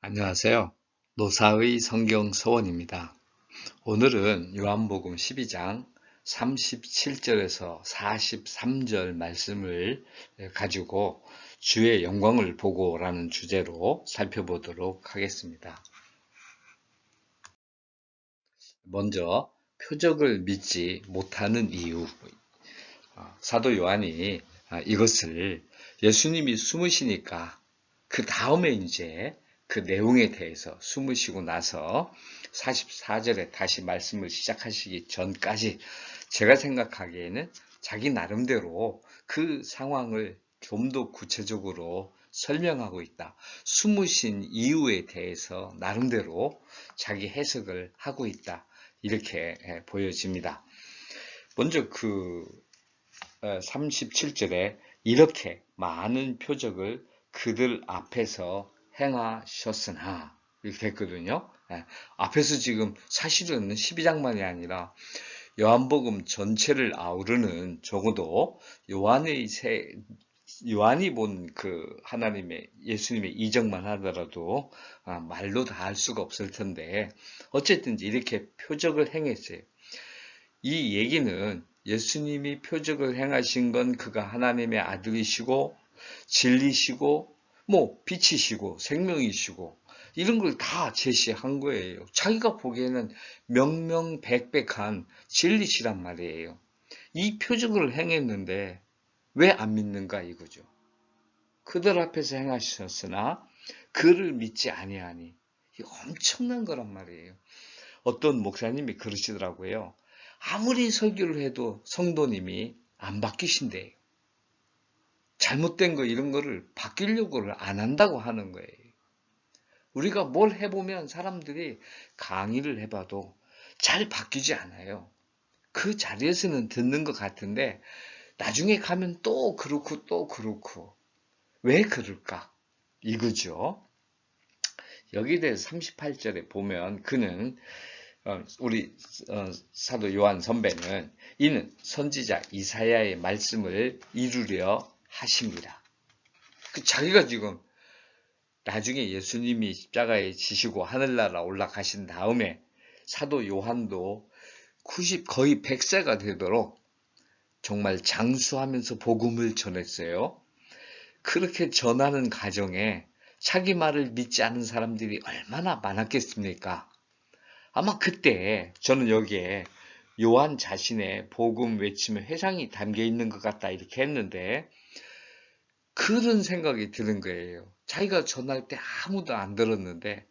안녕하세요. 노사의 성경 서원입니다. 오늘은 요한복음 12장 37절에서 43절 말씀을 가지고 주의 영광을 보고라는 주제로 살펴보도록 하겠습니다. 먼저 표적을 믿지 못하는 이유. 사도 요한이 이것을 예수님이 숨으시니까 그 다음에 이제 그 내용에 대해서 숨으시고 나서 44절에 다시 말씀을 시작하시기 전까지 제가 생각하기에는 자기 나름대로 그 상황을 좀 더 구체적으로 설명하고 있다. 숨으신 이유에 대해서 나름대로 자기 해석을 하고 있다. 이렇게 보여집니다. 먼저 37절에 이렇게 많은 표적을 그들 앞에서 행하셨으나 이렇게 됐거든요. 앞에서 지금 사실은 12장만이 아니라 요한복음 전체를 아우르는 적어도 요한이 본 그 하나님의 예수님의 이적만 하더라도 말로 다 할 수가 없을 텐데 어쨌든 이렇게 표적을 행했어요. 이 얘기는 예수님이 표적을 행하신 건 그가 하나님의 아들이시고 진리시고 빛이시고 생명이시고 이런 걸 다 제시한 거예요. 자기가 보기에는 명명백백한 진리시란 말이에요. 이 표적을 행했는데 왜 안 믿는가 이거죠. 그들 앞에서 행하셨으나 그를 믿지 아니하니 이 엄청난 거란 말이에요. 어떤 목사님이 그러시더라고요. 아무리 설교를 해도 성도님이 안 바뀌신대요. 잘못된 거 이런 거를 바뀌려고를 안 한다고 하는 거예요. 우리가 뭘 해보면 사람들이 강의를 해봐도 잘 바뀌지 않아요. 그 자리에서는 듣는 것 같은데 나중에 가면 또 그렇고 또 그렇고 왜 그럴까? 이거죠. 여기에 대해서 38절에 보면 그는 우리 사도 요한 선배는 이는 선지자 이사야의 말씀을 이루려 하십니다. 자기가 지금 나중에 예수님이 십자가에 지시고 하늘나라 올라가신 다음에 사도 요한도 거의 100세가 되도록 정말 장수하면서 복음을 전했어요. 그렇게 전하는 과정에 자기 말을 믿지 않는 사람들이 얼마나 많았겠습니까? 아마 그때 저는 여기에 요한 자신의 복음 외침의 회상이 담겨 있는 것 같다 이렇게 했는데 그런 생각이 드는 거예요. 자기가 전할 때 아무도 안 들었는데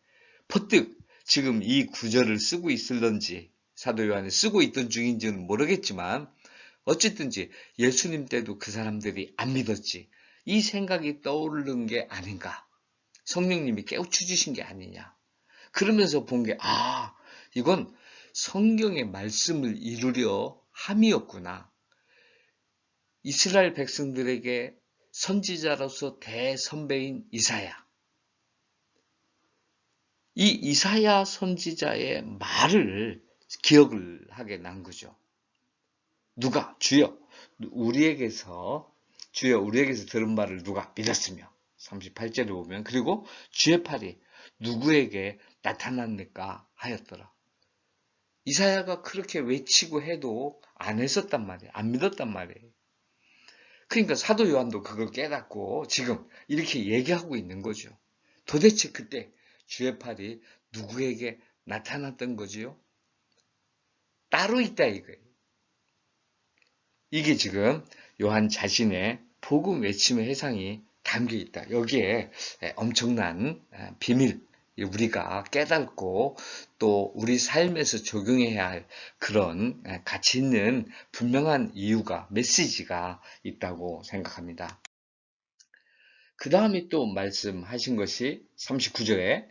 퍼뜩 지금 이 구절을 쓰고 있을런지 사도 요한이 쓰고 있던 중인지는 모르겠지만 어쨌든지 예수님 때도 그 사람들이 안 믿었지. 이 생각이 떠오르는 게 아닌가. 성령님이 깨우쳐 주신 게 아니냐. 그러면서 본 게 이건 성경의 말씀을 이루려 함이었구나. 이스라엘 백성들에게 선지자로서 대선배인 이사야. 이 이사야 선지자의 말을 기억을 하게 난 거죠. 누가? 주여 우리에게서 들은 말을 누가 믿었으며 38절에 보면 그리고 주의 팔이 누구에게 나타났는가 하였더라. 이사야가 그렇게 외치고 해도 안 했었단 말이에요. 안 믿었단 말이에요. 그러니까 사도 요한도 그걸 깨닫고 지금 이렇게 얘기하고 있는 거죠. 도대체 그때 주의 팔이 누구에게 나타났던 거지요? 따로 있다 이거예요. 이게 지금 요한 자신의 복음 외침의 해상이 담겨 있다. 여기에 엄청난 비밀, 우리가 깨닫고 또 우리 삶에서 적용해야 할 그런 가치 있는 분명한 이유가, 메시지가 있다고 생각합니다. 그 다음에 또 말씀하신 것이 39절에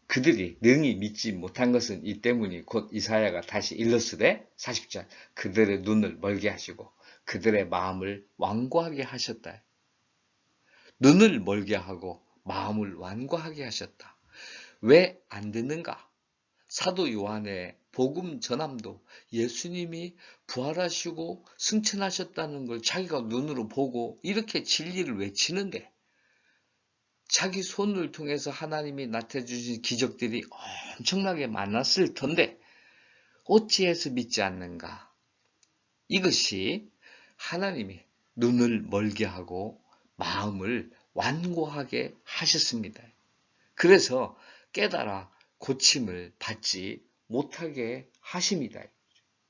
그들이 능히 믿지 못한 것은 이 때문이 곧 이사야가 다시 일렀으되 40절 그들의 눈을 멀게 하시고 그들의 마음을 완고하게 하셨다. 눈을 멀게 하고 마음을 완고하게 하셨다. 왜 안 듣는가? 사도 요한의 복음 전함도 예수님이 부활하시고 승천하셨다는 걸 자기가 눈으로 보고 이렇게 진리를 외치는데 자기 손을 통해서 하나님이 나타주신 기적들이 엄청나게 많았을 텐데 어찌해서 믿지 않는가? 이것이 하나님이 눈을 멀게 하고 마음을 완고하게 하셨습니다. 그래서 깨달아 고침을 받지 못하게 하십니다.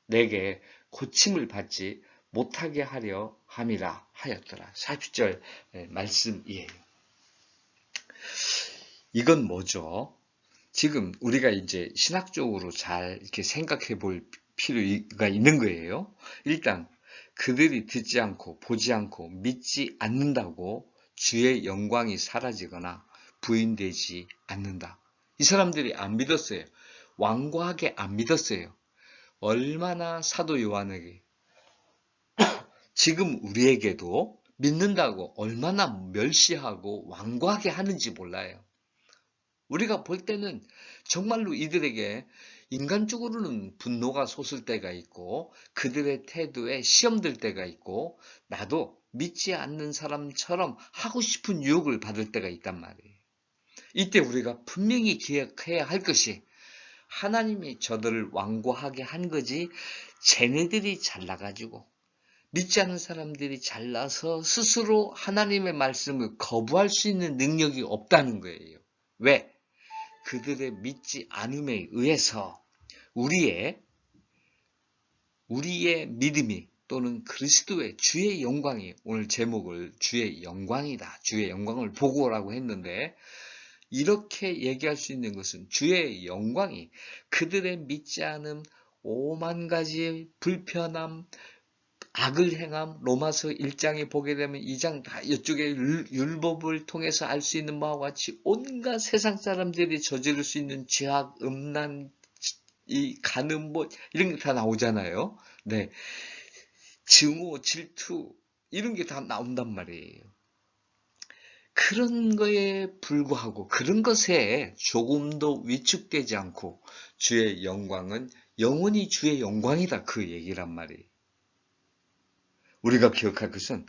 내게 고침을 받지 못하게 하려 함이라 하였더라. 40절 말씀이에요. 이건 뭐죠? 지금 우리가 이제 신학적으로 잘 이렇게 생각해 볼 필요가 있는 거예요. 일단 그들이 듣지 않고 보지 않고 믿지 않는다고 주의 영광이 사라지거나 부인되지 않는다. 이 사람들이 안 믿었어요. 완고하게 안 믿었어요. 얼마나 사도 요한에게 지금 우리에게도 믿는다고 얼마나 멸시하고 완고하게 하는지 몰라요. 우리가 볼 때는 정말로 이들에게 인간적으로는 분노가 솟을 때가 있고 그들의 태도에 시험될 때가 있고 나도 믿지 않는 사람처럼 하고 싶은 유혹을 받을 때가 있단 말이에요. 이때 우리가 분명히 기억해야 할 것이 하나님이 저들을 완고하게 한 거지 쟤네들이 잘나가지고 믿지 않는 사람들이 잘나서 스스로 하나님의 말씀을 거부할 수 있는 능력이 없다는 거예요. 왜? 그들의 믿지 않음에 의해서 우리의 믿음이 또는 그리스도의 주의 영광이 오늘 제목을 주의 영광이다. 주의 영광을 보고 오라고 했는데 이렇게 얘기할 수 있는 것은 주의 영광이 그들의 믿지 않음 오만 가지의 불편함 악을 행함 로마서 1장에 보게 되면 2장 다 이쪽에 율법을 통해서 알 수 있는 바와 같이 온갖 세상 사람들이 저지를 수 있는 죄악, 음란, 이 간음 뭐 이런 게 다 나오잖아요. 네, 증오, 질투 이런 게 다 나온단 말이에요. 그런 거에 불구하고 그런 것에 조금도 위축되지 않고 주의 영광은 영원히 주의 영광이다 그 얘기란 말이에요. 우리가 기억할 것은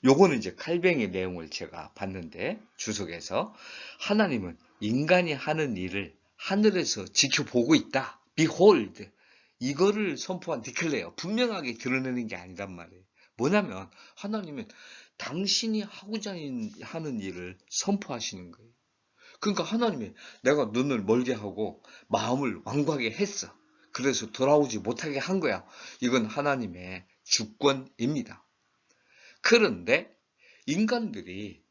요거는 이제 칼뱅의 내용을 제가 봤는데 주석에서 하나님은 인간이 하는 일을 하늘에서 지켜보고 있다. Behold 이거를 선포한 디클레어 분명하게 드러내는 게 아니란 말이에요. 뭐냐면 하나님은 당신이 하고자 하는 일을 선포하시는 거예요. 그러니까 하나님이 내가 눈을 멀게 하고 마음을 완고하게 했어. 그래서 돌아오지 못하게 한 거야. 이건 하나님의 주권입니다. 그런데 인간들이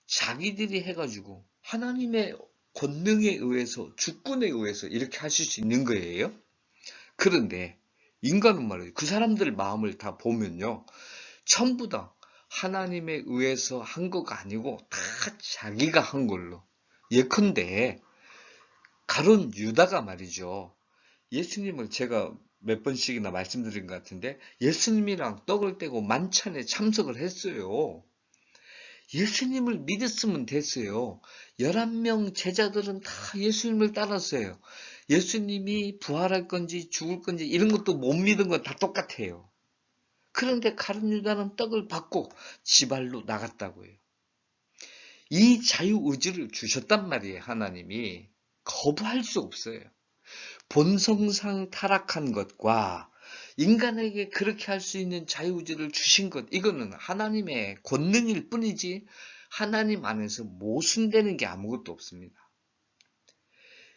자기들이 해가지고 하나님의 권능에 의해서 주권에 의해서 이렇게 하실 수 있는 거예요. 그런데 인간은 말이에요. 그 사람들 마음을 다 보면요. 전부 다 하나님에 의해서 한 거가 아니고 다 자기가 한 걸로. 예컨대 가룟 유다가 말이죠. 예수님을 제가 몇 번씩이나 말씀드린 것 같은데 예수님이랑 떡을 떼고 만찬에 참석을 했어요. 예수님을 믿었으면 됐어요. 11명 제자들은 다 예수님을 따랐어요. 예수님이 부활할 건지 죽을 건지 이런 것도 못 믿은 건 다 똑같아요. 그런데 가룟 유다는 떡을 받고 지발로 나갔다고 해요. 이 자유의지를 주셨단 말이에요. 하나님이. 거부할 수 없어요. 본성상 타락한 것과 인간에게 그렇게 할 수 있는 자유의지를 주신 것, 이거는 하나님의 권능일 뿐이지 하나님 안에서 모순되는 게 아무것도 없습니다.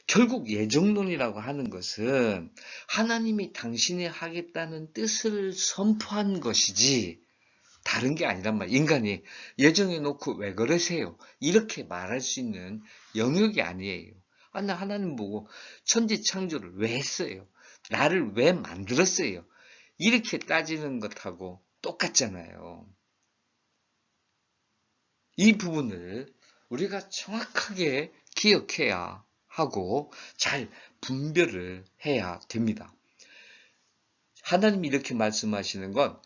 결국 예정론이라고 하는 것은 하나님이 당신이 하겠다는 뜻을 선포한 것이지 다른 게 아니란 말이에요. 인간이 예정해 놓고 왜 그러세요? 이렇게 말할 수 있는 영역이 아니에요. 하나님 보고 천지창조를 왜 했어요? 나를 왜 만들었어요? 이렇게 따지는 것하고 똑같잖아요. 이 부분을 우리가 정확하게 기억해야 하고 잘 분별을 해야 됩니다. 하나님이 이렇게 말씀하시는 건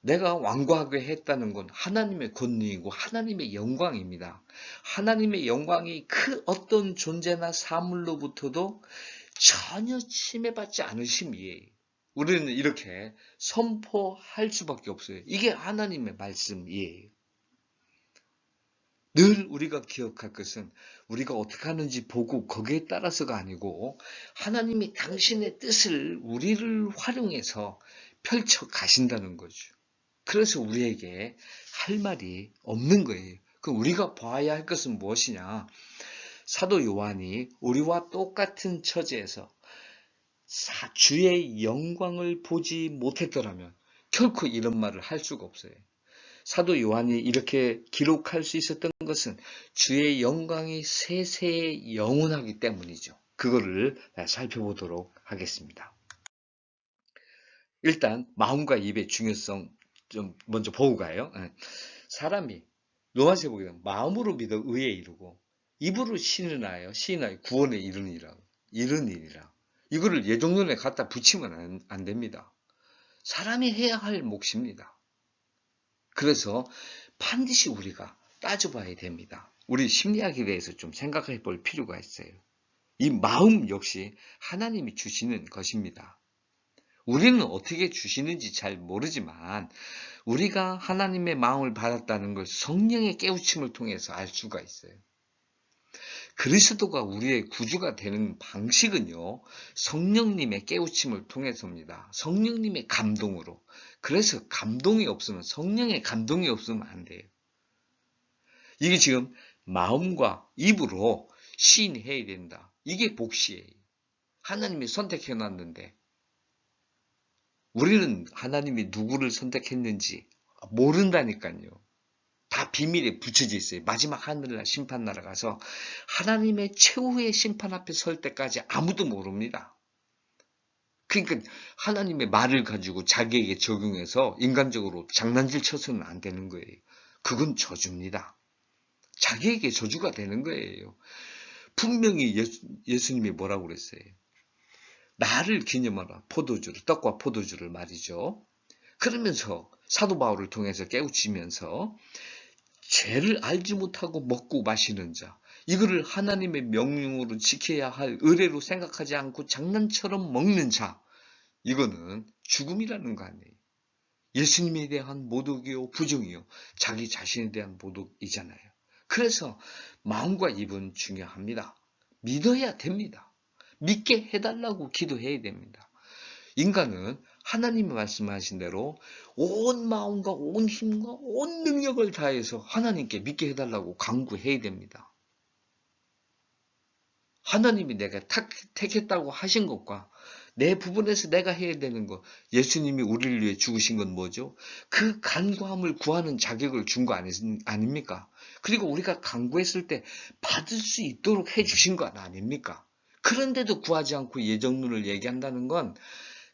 내가 완고하게 했다는 건 하나님의 권능이고 하나님의 영광입니다. 하나님의 영광이 그 어떤 존재나 사물로부터도 전혀 침해받지 않으심이에요. 우리는 이렇게 선포할 수밖에 없어요. 이게 하나님의 말씀이에요. 늘 우리가 기억할 것은 우리가 어떻게 하는지 보고 거기에 따라서가 아니고 하나님이 당신의 뜻을 우리를 활용해서 펼쳐 가신다는 거죠. 그래서 우리에게 할 말이 없는 거예요. 그럼 우리가 봐야 할 것은 무엇이냐? 사도 요한이 우리와 똑같은 처지에서 주의 영광을 보지 못했더라면 결코 이런 말을 할 수가 없어요. 사도 요한이 이렇게 기록할 수 있었던 것은 주의 영광이 세세에 영원하기 때문이죠. 그거를 살펴보도록 하겠습니다. 일단 마음과 입의 중요성 좀 먼저 보고 가요. 사람이 로마서 보게 되면 마음으로 믿어 의에 이르고 입으로 신은하여 구원에 이르니라. 이거를 예정론에 갖다 붙이면 안 됩니다. 사람이 해야 할 몫입니다. 그래서 반드시 우리가 따져봐야 됩니다. 우리 심리학에 대해서 좀 생각해 볼 필요가 있어요. 이 마음 역시 하나님이 주시는 것입니다. 우리는 어떻게 주시는지 잘 모르지만 우리가 하나님의 마음을 받았다는 걸 성령의 깨우침을 통해서 알 수가 있어요. 그리스도가 우리의 구주가 되는 방식은요, 성령님의 깨우침을 통해서입니다. 성령님의 감동으로. 그래서 감동이 없으면, 성령의 감동이 없으면 안 돼요. 이게 지금 마음과 입으로 시인해야 된다. 이게 복시예요. 하나님이 선택해놨는데, 우리는 하나님이 누구를 선택했는지 모른다니까요. 다 비밀에 붙여져 있어요. 마지막 하늘날 심판 날아가서 하나님의 최후의 심판 앞에 설 때까지 아무도 모릅니다. 그러니까 하나님의 말을 가지고 자기에게 적용해서 인간적으로 장난질 쳐서는 안 되는 거예요. 그건 저주입니다. 자기에게 저주가 되는 거예요. 분명히 예수님이 뭐라고 그랬어요? 나를 기념하라. 떡과 포도주를 말이죠. 그러면서 사도 바울을 통해서 깨우치면서 죄를 알지 못하고 먹고 마시는 자, 이거를 하나님의 명령으로 지켜야 할 의례로 생각하지 않고 장난처럼 먹는 자, 이거는 죽음이라는 거 아니에요. 예수님에 대한 모독이요, 부정이요, 자기 자신에 대한 모독이잖아요. 그래서 마음과 입은 중요합니다. 믿어야 됩니다. 믿게 해달라고 기도해야 됩니다. 인간은 하나님이 말씀하신 대로 온 마음과 온 힘과 온 능력을 다해서 하나님께 믿게 해달라고 간구해야 됩니다. 하나님이 내가 택했다고 하신 것과 내 부분에서 내가 해야 되는 것, 예수님이 우리를 위해 죽으신 건 뭐죠? 그 간구함을 구하는 자격을 준 거 아닙니까? 그리고 우리가 간구했을 때 받을 수 있도록 해주신 것 아닙니까? 그런데도 구하지 않고 예정론을 얘기한다는 건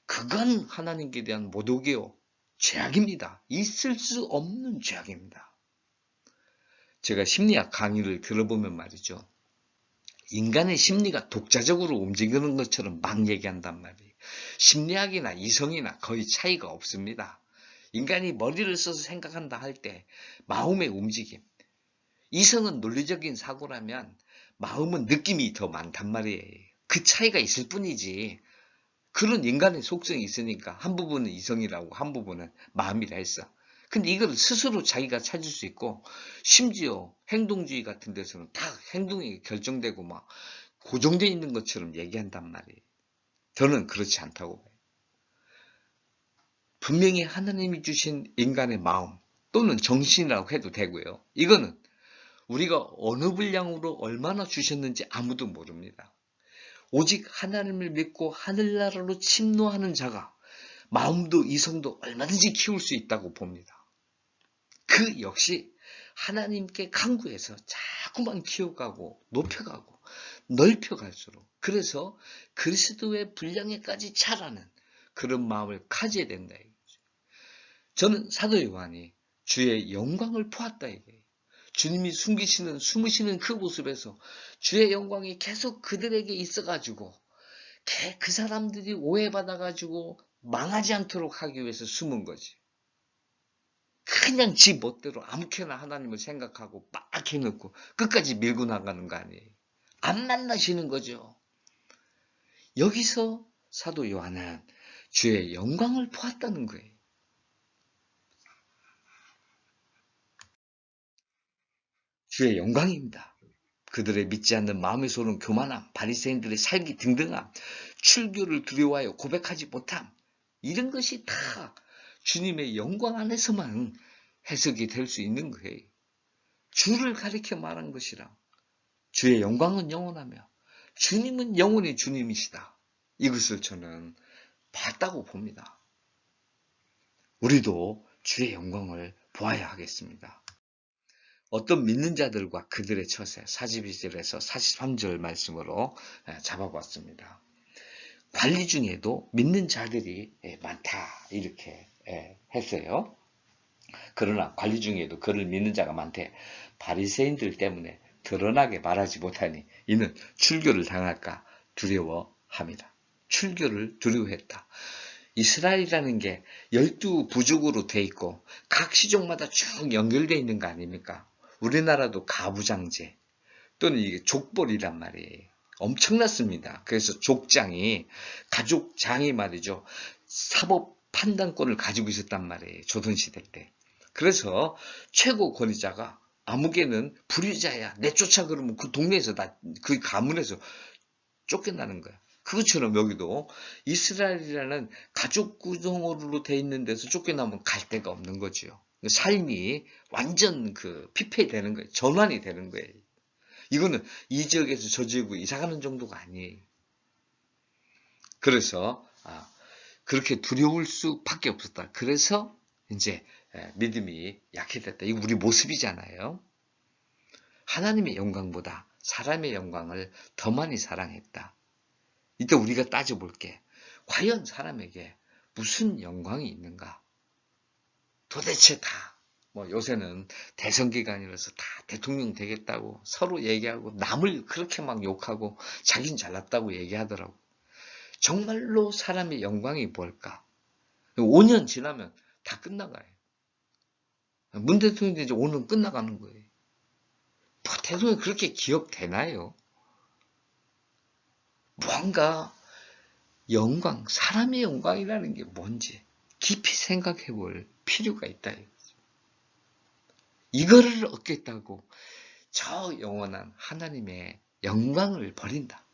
그건 하나님께 대한 모독이요, 죄악입니다. 있을 수 없는 죄악입니다. 제가 심리학 강의를 들어보면 말이죠. 인간의 심리가 독자적으로 움직이는 것처럼 막 얘기한단 말이에요. 심리학이나 이성이나 거의 차이가 없습니다. 인간이 머리를 써서 생각한다 할 때 마음의 움직임, 이성은 논리적인 사고라면 마음은 느낌이 더 많단 말이에요. 그 차이가 있을 뿐이지. 그런 인간의 속성이 있으니까 한 부분은 이성이라고 한 부분은 마음이라 했어. 근데 이걸 스스로 자기가 찾을 수 있고, 심지어 행동주의 같은 데서는 다 행동이 결정되고 막 고정되어 있는 것처럼 얘기한단 말이에요. 저는 그렇지 않다고 봐요. 분명히 하나님이 주신 인간의 마음 또는 정신이라고 해도 되고요. 이거는 우리가 어느 분량으로 얼마나 주셨는지 아무도 모릅니다. 오직 하나님을 믿고 하늘나라로 침노하는 자가 마음도 이성도 얼마든지 키울 수 있다고 봅니다. 그 역시 하나님께 간구해서 자꾸만 키워가고 높여가고 넓혀갈수록, 그래서 그리스도의 분량에까지 차라는 그런 마음을 가져야 된다. 저는 사도 요한이 주의 영광을 보았다 이거예요. 주님이 숨으시는 그 모습에서 주의 영광이 계속 그들에게 있어가지고 그 사람들이 오해받아가지고 망하지 않도록 하기 위해서 숨은 거지. 그냥 지 멋대로 아무렇게나 하나님을 생각하고 막 해놓고 끝까지 밀고 나가는 거 아니에요. 안 만나시는 거죠. 여기서 사도 요한은 주의 영광을 보았다는 거예요. 주의 영광입니다. 그들의 믿지 않는 마음에 솟는 교만함, 바리새인들의 살기 등등함, 출교를 두려워하여 고백하지 못함, 이런 것이 다 주님의 영광 안에서만 해석이 될 수 있는 거예요. 주를 가리켜 말한 것이라. 주의 영광은 영원하며 주님은 영원히 주님이시다. 이것을 저는 봤다고 봅니다. 우리도 주의 영광을 보아야 하겠습니다. 어떤 믿는 자들과 그들의 처세 42절에서 43절 말씀으로 잡아봤습니다. 관리 중에도 믿는 자들이 많다 이렇게 했어요. 그러나 관리 중에도 그를 믿는 자가 많대 바리새인들 때문에 드러나게 말하지 못하니 이는 출교를 당할까 두려워합니다. 출교를 두려워했다. 이스라엘이라는 게 12부족으로 돼 있고 각 시족마다 쭉 연결되어 있는 거 아닙니까? 우리나라도 가부장제 또는 이게 족벌이란 말이에요. 엄청났습니다. 그래서 족장이 가족장이 말이죠. 사법 판단권을 가지고 있었단 말이에요. 조선시대 때. 그래서 최고 권위자가 아무개는 불의자야. 내쫓아 그러면 그 동네에서 그 가문에서 쫓겨나는 거야. 그것처럼 여기도 이스라엘이라는 가족 구성으로 돼 있는 데서 쫓겨나면 갈 데가 없는 거죠. 삶이 완전 피폐되는 거예요. 전환이 되는 거예요. 이거는 이 지역에서 저 지역으로 이사가는 정도가 아니에요. 그래서 그렇게 두려울 수밖에 없었다. 그래서 이제 믿음이 약해졌다. 이거 우리 모습이잖아요. 하나님의 영광보다 사람의 영광을 더 많이 사랑했다. 이때 우리가 따져볼게. 과연 사람에게 무슨 영광이 있는가? 도대체 요새는 대선 기간이라서 다 대통령 되겠다고 서로 얘기하고 남을 그렇게 막 욕하고 자긴 잘났다고 얘기하더라고. 정말로 사람의 영광이 뭘까? 5년 지나면 다 끝나가요. 문 대통령이 이제 5년 끝나가는 거예요. 대통령이 그렇게 기억되나요? 뭔가 영광, 사람의 영광이라는 게 뭔지 깊이 생각해 볼 필요가 있다. 이거를 얻겠다고 저 영원한 하나님의 영광을 버린다.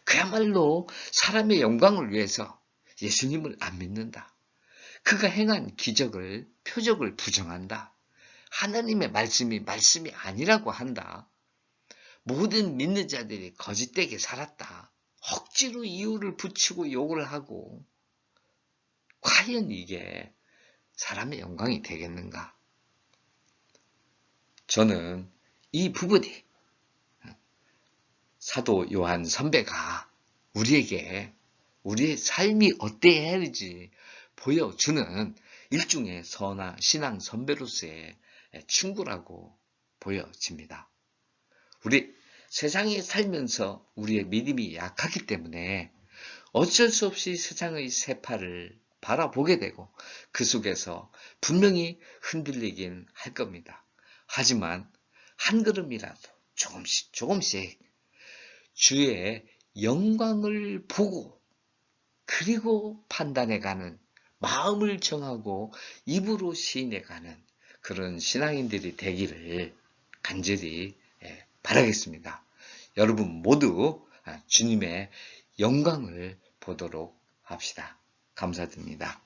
그야말로 사람의 영광을 위해서 예수님을 안 믿는다. 그가 행한 기적을, 표적을 부정한다. 하나님의 말씀이 아니라고 한다. 모든 믿는 자들이 거짓되게 살았다. 억지로 이유를 붙이고 욕을 하고 과연 이게 사람의 영광이 되겠는가? 저는 이 부분이 사도 요한 선배가 우리에게 우리의 삶이 어때야 할지 보여주는 일종의 선한 신앙 선배로서의 친구라고 보여집니다. 우리 세상에 살면서 우리의 믿음이 약하기 때문에 어쩔 수 없이 세상의 세파를 바라보게 되고 그 속에서 분명히 흔들리긴 할 겁니다. 하지만 한 걸음이라도 조금씩 주의 영광을 보고 그리고 판단해가는 마음을 정하고 입으로 시인해가는 그런 신앙인들이 되기를 간절히 바라겠습니다. 여러분 모두 주님의 영광을 보도록 합시다. 감사드립니다.